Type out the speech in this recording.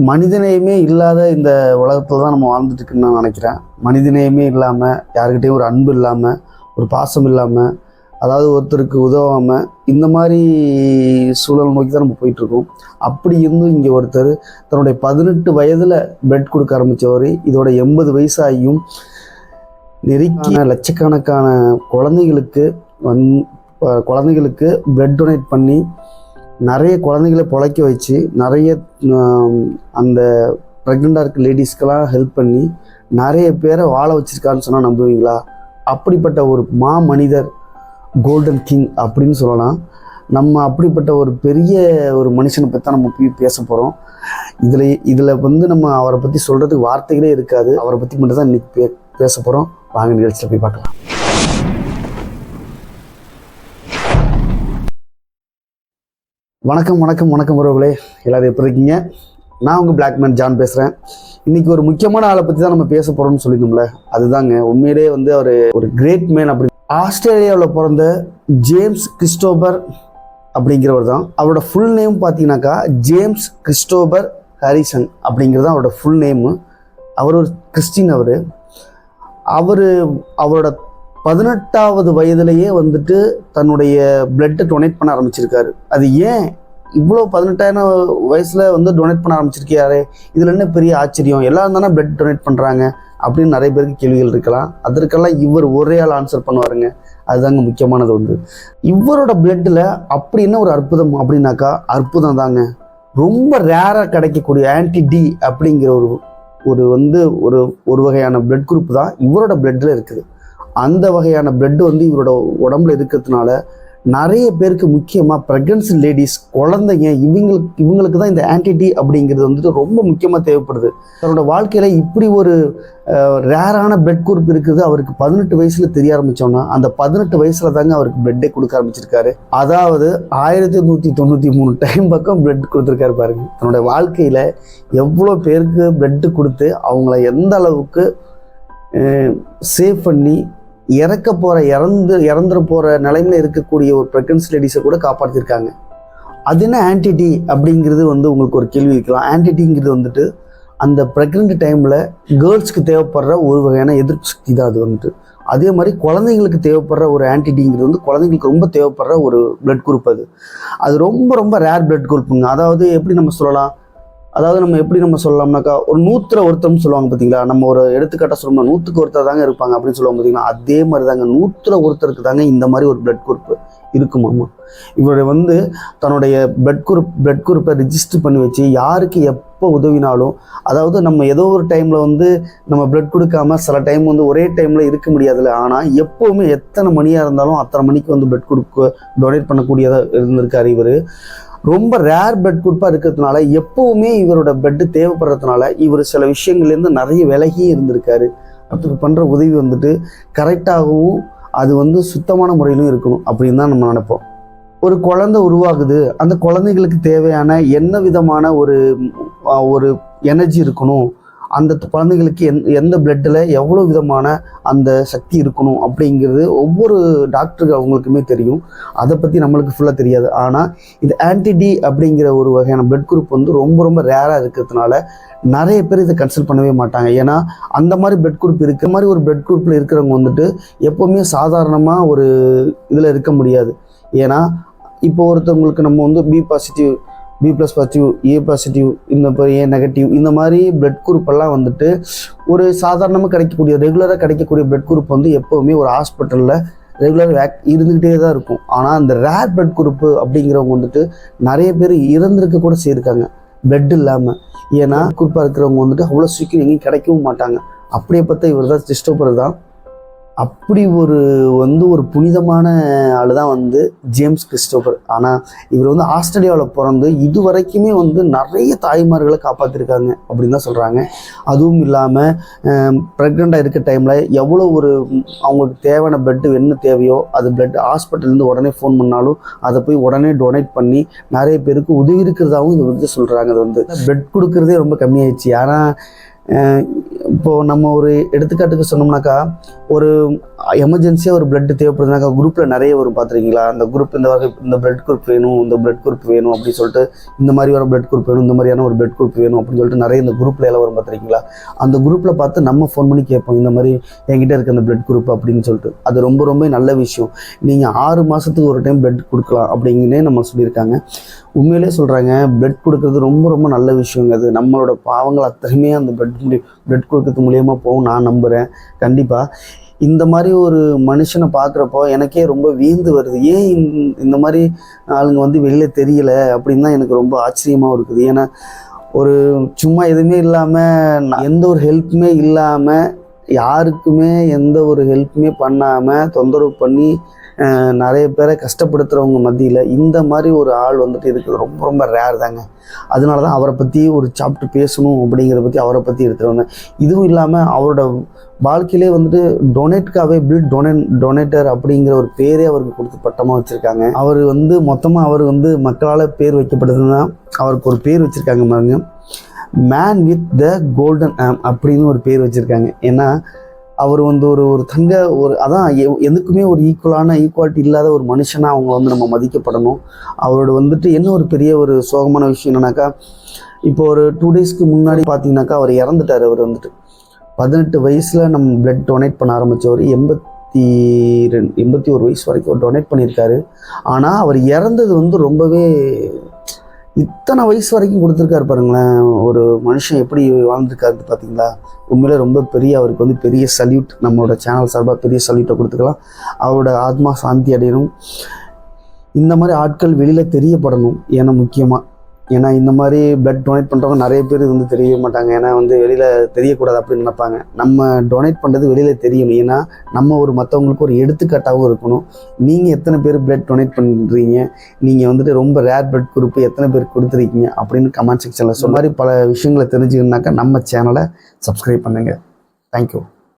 மனிதநேயமே இல்லாத இந்த உலகத்தில் தான் நம்ம வாழ்ந்துட்டு இருக்குன்னு நான் நினைக்கிறேன். மனிதநேயமே இல்லாமல், யாருக்கிட்டையும் ஒரு அன்பு இல்லாமல், ஒரு பாசம் இல்லாமல், அதாவது ஒருத்தருக்கு உதவாமல், இந்த மாதிரி சூழல் நோக்கி தான் நம்ம போயிட்டுருக்கோம். அப்படி இருந்தும் இங்கே ஒருத்தர் தன்னுடைய 18 வயதில் பிளட் கொடுக்க ஆரம்பித்தவர் இதோட 80 வயசாகியும் நெருக்கிய லட்சக்கணக்கான குழந்தைகளுக்கு பிளட் டொனேட் பண்ணி நிறைய குழந்தைகளை பிழைக்க வச்சு, நிறைய அந்த ப்ரெக்னெண்ட்டாக இருக்க லேடிஸ்க்கெல்லாம் ஹெல்ப் பண்ணி நிறைய பேரை வாழ வச்சுருக்காருன்னு சொன்னால் நம்புவீங்களா? அப்படிப்பட்ட ஒரு மனிதர், கோல்டன் கிங் அப்படின்னு சொல்லலாம். நம்ம அப்படிப்பட்ட ஒரு பெரிய ஒரு மனுஷனை பற்றி தான் நம்ம போய் பேச போகிறோம். இதில் நம்ம அவரை பற்றி சொல்கிறதுக்கு வார்த்தைகளே இருக்காது. அவரை பற்றி மட்டும் தான் இன்றைக்கி பேச போகிறோம். வாங்க நிகழ்ச்சியில் போய் பார்க்கலாம். வணக்கம் உறவுகளே, எல்லாரும் எப்படி இருக்கீங்க? நான் உங்கள் பிளாக்மேன் ஜான் பேசுகிறேன். இன்றைக்கி ஒரு முக்கியமான ஆளை பற்றி தான் நம்ம பேச போகிறோம்னு சொல்லியிருந்தோம்ல, அதுதாங்க உண்மையிலே அவர் ஒரு கிரேட் மேன். அப்படி ஆஸ்திரேலியாவில் பிறந்த ஜேம்ஸ் கிறிஸ்டோபர் அப்படிங்கிறவர் தான். அவரோட ஃபுல் நேம் பார்த்தீங்கன்னாக்கா ஜேம்ஸ் கிறிஸ்டோபர் ஹாரிசன் அப்படிங்கிறது தான் அவரோட ஃபுல் நேமு. அவர் ஒரு கிறிஸ்டின். அவரோட 18வது வயதிலேயே தன்னுடைய பிளட்டை டொனேட் பண்ண ஆரம்பிச்சிருக்காரு. அது ஏன் இவ்வளோ 18ஆயிரம் வயசில் டொனேட் பண்ண ஆரம்பிச்சிருக்காரு? இதில் என்ன பெரிய ஆச்சரியம்? எல்லாரும் தானே பிளட் டொனேட் பண்ணுறாங்க அப்படின்னு நிறைய பேருக்கு கேள்விகள் இருக்கலாம். அதற்கெல்லாம் இவர் ஒரே ஆள் ஆன்சர் பண்ணுவாருங்க. அதுதாங்க முக்கியமானது. இவரோட பிளட்டில் அப்படி என்ன ஒரு அற்புதம் அப்படின்னாக்கா, அற்புதம் தாங்க. ரொம்ப ரேராக கிடைக்கக்கூடிய ஆன்டி டி அப்படிங்கிற ஒரு வகையான பிளட் குரூப் தான் இவரோட பிளட்டில் இருக்குது. அந்த வகையான பிளட் இவரோட உடம்புல இருக்கிறதுனால நிறைய பேருக்கு, முக்கியமாக ப்ரெக்னன்சி லேடிஸ், குழந்தைங்க, இவங்களுக்கு தான் இந்த ஆன்டிடி அப்படிங்கிறது ரொம்ப முக்கியமாக தேவைப்படுது. தன்னோட வாழ்க்கையில் இப்படி ஒரு ரேரான பிளட் குரூப் இருக்குது. அவருக்கு 18 வயசில் தெரிய ஆரம்பித்தோன்னா, அந்த 18 வயசில் தாங்க அவருக்கு பிளட்டே கொடுக்க ஆரம்பிச்சிருக்காரு. அதாவது 1193 டைம் பக்கம் பிளட் கொடுத்துருக்காரு பாருங்க. தன்னோட வாழ்க்கையில் எவ்வளோ பேருக்கு பிளட்டு கொடுத்து அவங்கள எந்த அளவுக்கு சேவ் பண்ணி இறந்துட போகிற நிலைமையில் இருக்கக்கூடிய ஒரு ப்ரெக்னன்சி லேடிஸை கூட காப்பாற்றிருக்காங்க. அது என்ன ஆன்டிடி அப்படிங்கிறது உங்களுக்கு ஒரு கேள்வி இருக்கலாம். ஆன்டிடிங்கிறது அந்த ப்ரெக்னென்ட் டைமில் கேர்ள்ஸ்க்கு தேவைப்படுற ஒரு வகையான எதிர்ப்பு சக்தி தான். அது அதே மாதிரி குழந்தைங்களுக்கு தேவைப்படுற ஒரு ஆன்டிடிங்கிறது குழந்தைங்களுக்கு ரொம்ப தேவைப்படுற ஒரு பிளட் குரூப். அது ரொம்ப ரொம்ப ரேர் பிளட் குரூப்புங்க. அதாவது எப்படி நம்ம சொல்லலாம், எப்படி நம்ம சொல்லலாம்னாக்கா, ஒரு 100ல் ஒருத்தர்னு சொல்லுவாங்க பார்த்தீங்களா? நம்ம ஒரு எடுத்துக்காட்டாக சொல்லணும்னா 100க்கு ஒருத்தர் தாங்க இருப்பாங்க அப்படின்னு சொல்லுவாங்க பார்த்தீங்களா? அதே மாதிரி தாங்க 100ல் ஒருத்தருக்கு தாங்க இந்த மாதிரி ஒரு பிளட் குரூப் இருக்குமாம்மா. இவருடைய தன்னுடைய பிளட் குரூப்பை ரிஜிஸ்டர் பண்ணி வச்சு யாருக்கு எப்போ உதவினாலும், அதாவது நம்ம ஏதோ ஒரு டைமில் நம்ம பிளட் கொடுக்காம சில டைம் ஒரே டைமில் இருக்க முடியாதுல்ல. ஆனால் எப்போவுமே எத்தனை மணியாக இருந்தாலும் அத்தனை மணிக்கு பிளட் டொனேட் பண்ணக்கூடியதாக இருந்திருக்காரு. இவர் ரொம்ப ரேர் பிளட் குரூப்பாக இருக்கிறதுனால, எப்போவுமே இவரோட பிளட்டு தேவைப்படுறதுனால இவர் சில விஷயங்கள்லேருந்து நிறைய விலகி இருந்திருக்காரு. அதுக்கு பண்ணுற உதவி கரெக்டாகவும் அது சுத்தமான முறையிலும் இருக்கணும் அப்படின்னு தான் நம்ம நினைப்போம். ஒரு குழந்தை உருவாகுது, அந்த குழந்தைங்களுக்கு தேவையான என்ன விதமான ஒரு எனர்ஜி இருக்கணும், அந்த குழந்தைங்களுக்கு எந்த பிளட்டில் எவ்வளோ விதமான அந்த சக்தி இருக்கணும் அப்படிங்கிறது ஒவ்வொரு டாக்டருக்கு அவங்களுக்குமே தெரியும். அதை பற்றி நம்மளுக்கு ஃபுல்லாக தெரியாது. ஆனால் இந்த ஆன்டிடி அப்படிங்கிற ஒரு வகையான பிளட் குரூப் ரொம்ப ரொம்ப ரேராக இருக்கிறதுனால நிறைய பேர் இதை கன்சல்ட் பண்ணவே மாட்டாங்க. ஏன்னா அந்த மாதிரி பிளட் குரூப் இருக்கிற மாதிரி ஒரு பிளட் குரூப்பில் இருக்கிறவங்க எப்போவுமே சாதாரணமாக ஒரு இதில் இருக்க முடியாது. ஏன்னா இப்போ ஒருத்தவங்களுக்கு நம்ம B positive, B+ positive, A positive, இந்த A நெகட்டிவ், இந்த மாதிரி பிளட் குரூப்பெல்லாம் ஒரு சாதாரணமாக கிடைக்கக்கூடிய, ரெகுலராக கிடைக்கக்கூடிய பிளட் குரூப் எப்போவுமே ஒரு ஹாஸ்பிட்டலில் ரெகுலராக இருந்துக்கிட்டே தான் இருக்கும். ஆனால் அந்த ரேர் பிளட் குரூப்பு அப்படிங்கிறவங்க நிறைய பேர் இறந்துருக்க கூட செய்யிருக்காங்க பிளட் இல்லாமல். ஏன்னா குரூப்பாக இருக்கிறவங்க அவ்வளோ சீக்கிரம் எங்கேயும் கிடைக்கவும் மாட்டாங்க. அப்படியே பார்த்தா இவர் தான் கிறிஸ்டோபர் தான். அப்படி ஒரு புனிதமான ஆள் தான் ஜேம்ஸ் கிறிஸ்டோபர். ஆனால் இவர் ஆஸ்திரேலியாவில் பிறந்து இது வரைக்குமே நிறைய தாய்மார்களை காப்பாற்றிருக்காங்க அப்படின்னு தான் சொல்கிறாங்க. அதுவும் இல்லாமல் ப்ரெக்னெண்ட்டாக இருக்க டைமில் எவ்வளோ அவங்களுக்கு தேவையான பிளட்டு என்ன தேவையோ அது பிளட் ஹாஸ்பிட்டல்லேருந்து உடனே ஃபோன் பண்ணாலும் அதை போய் உடனே டொனேட் பண்ணி நிறைய பேருக்கு உதவி இருக்கிறதாகவும் இது சொல்கிறாங்க. அது பிளட் கொடுக்குறதே ரொம்ப கம்மியாயிடுச்சு. ஆனால் இப்போது நம்ம ஒரு எடுத்துக்காட்டுக்கு சொன்னோம்னாக்கா, ஒரு எமர்ஜென்சியாக ஒரு பிளட் தேவைப்படுதுனாக்கா குரூப்பில் நிறைய வரும் பார்த்துருக்கீங்களா? அந்த குரூப் இந்த பிளட் குரூப் வேணும், இந்த பிளட் குரூப் வேணும் அப்படின்னு சொல்லிட்டு, இந்த மாதிரி வர பிளட் குரூப் வேணும், இந்த மாதிரியான ஒரு பிளட் குரூப் வேணும் அப்படின்னு சொல்லிட்டு நிறைய இந்த குரூப்பில் எல்லாம் வரும் பார்த்துருக்கீங்களா? அந்த குரூப்பில் பார்த்து நம்ம ஃபோன் பண்ணி கேட்போம், இந்த மாதிரி என்கிட்ட இருக்க அந்த பிளட் குரூப் அப்படின்னு சொல்லிட்டு. அது ரொம்ப ரொம்ப நல்ல விஷயம். நீங்கள் 6 மாதத்துக்கு ஒரு டைம் பிளட் கொடுக்கலாம் அப்படிங்கன்னே நம்ம சொல்லியிருக்காங்க. உண்மையிலே சொல்கிறாங்க, பிளட் கொடுக்குறது ரொம்ப ரொம்ப நல்ல விஷயங்க. அது நம்மளோட பாவங்கள் அத்தனையுமே அந்த பிளட் கொடுக்கறது மூலியமாக போகும் நான் நம்புகிறேன். கண்டிப்பாக இந்த மாதிரி ஒரு மனுஷனை பார்க்குறப்போ எனக்கே ரொம்ப வியந்து வருது. ஏன் இந்த மாதிரி ஆளுங்க வந்து வெளியில் தெரியலை அப்படின்னு தான் எனக்கு ரொம்ப ஆச்சரியமாக இருக்குது. ஏன்னா ஒரு சும்மா எதுவுமே இல்லாமல், எந்த ஒரு ஹெல்ப்புமே இல்லாமல், யாருக்குமே எந்த ஒரு ஹெல்ப்புமே பண்ணாமல் தொந்தரவு பண்ணி நிறைய பேரை கஷ்டப்படுத்துகிறவங்க மத்தியில் இந்த மாதிரி ஒரு ஆள் வந்துட்டு இருக்குது ரொம்ப ரொம்ப ரேர் தாங்க. அதனால தான் அவரை பற்றி ஒரு சாப்டர் பேசணும் அப்படிங்கிறத பற்றி அவரை பற்றி எடுத்துகிட்டு வந்தேன். இதுவும் இல்லாமல் அவரோட வாழ்க்கையிலே வந்துட்டு டொனேட்காகவே டொனேட்டர் அப்படிங்கிற ஒரு பேரே அவருக்கு கொடுத்து பட்டமாக வச்சுருக்காங்க. அவர் வந்து மொத்தமாக அவர் வந்து மக்களால் பேர் வைக்கப்பட்டதுன்னா அவருக்கு ஒரு பேர் வச்சுருக்காங்க பாருங்க, மேன் வித் த கோல்டன் ஆம் அப்படின்னு ஒரு பேர் வச்சுருக்காங்க. ஏன்னா அவர் வந்து ஒரு தங்க அதான் எதுக்குமே ஒரு ஈக்குவாலிட்டி இல்லாத ஒரு மனுஷனாக அவங்க வந்து நம்ம மதிக்கப்படணும். அவரோட வந்துட்டு என்ன ஒரு பெரிய ஒரு சோகமான விஷயம் என்னன்னாக்கா, இப்போ ஒரு 2 டேஸ்க்கு முன்னாடி பார்த்தீங்கன்னாக்கா அவர் இறந்துட்டார். அவர் வந்துட்டு 18 வயசில் நம்ம பிளட் டொனேட் பண்ண ஆரம்பித்தவர் 81 வயசு வரைக்கும் டொனேட் பண்ணியிருக்காரு. ஆனால் அவர் இறந்தது வந்து ரொம்பவே இத்தனை வயசு வரைக்கும் கொடுத்துருக்காரு பாருங்களேன். ஒரு மனுஷன் எப்படி வாழ்ந்துருக்காரு பார்த்தீங்களா? உண்மையிலே ரொம்ப பெரிய, அவருக்கு வந்து பெரிய சல்யூட். நம்மளோட சேனல் சார்பாக பெரிய சல்யூட்டை கொடுத்துக்கலாம். அவரோட ஆத்மா சாந்தி அடையணும். இந்த மாதிரி ஆட்கள் வெளியில் தெரியப்படணும். ஏன்னா இந்த மாதிரி பிளட் டொனேட் பண்ணுறவங்க நிறைய பேர் வந்து தெரியவே மாட்டாங்க. ஏன்னா வந்து வெளியில் தெரியக்கூடாது அப்படின்னு நினைப்பாங்க. நம்ம டொனேட் பண்ணுறது வெளியில் தெரியணும். ஏன்னா நம்ம ஒரு மற்றவங்களுக்கு ஒரு எடுத்துக்காட்டாகவும் இருக்கணும். நீங்கள் எத்தனை பேர் பிளட் டொனேட் பண்ணுறீங்க, நீங்கள் வந்துட்டு ரொம்ப ரேர் பிளட் குரூப் எத்தனை பேர் கொடுத்துருக்கீங்க அப்படின்னு கமெண்ட் செக்ஷனில் மாதிரி பல விஷயங்களை தெரிஞ்சுக்கணுன்னாக்கா நம்ம சேனலை சப்ஸ்கிரைப் பண்ணுங்கள். தேங்க்யூ.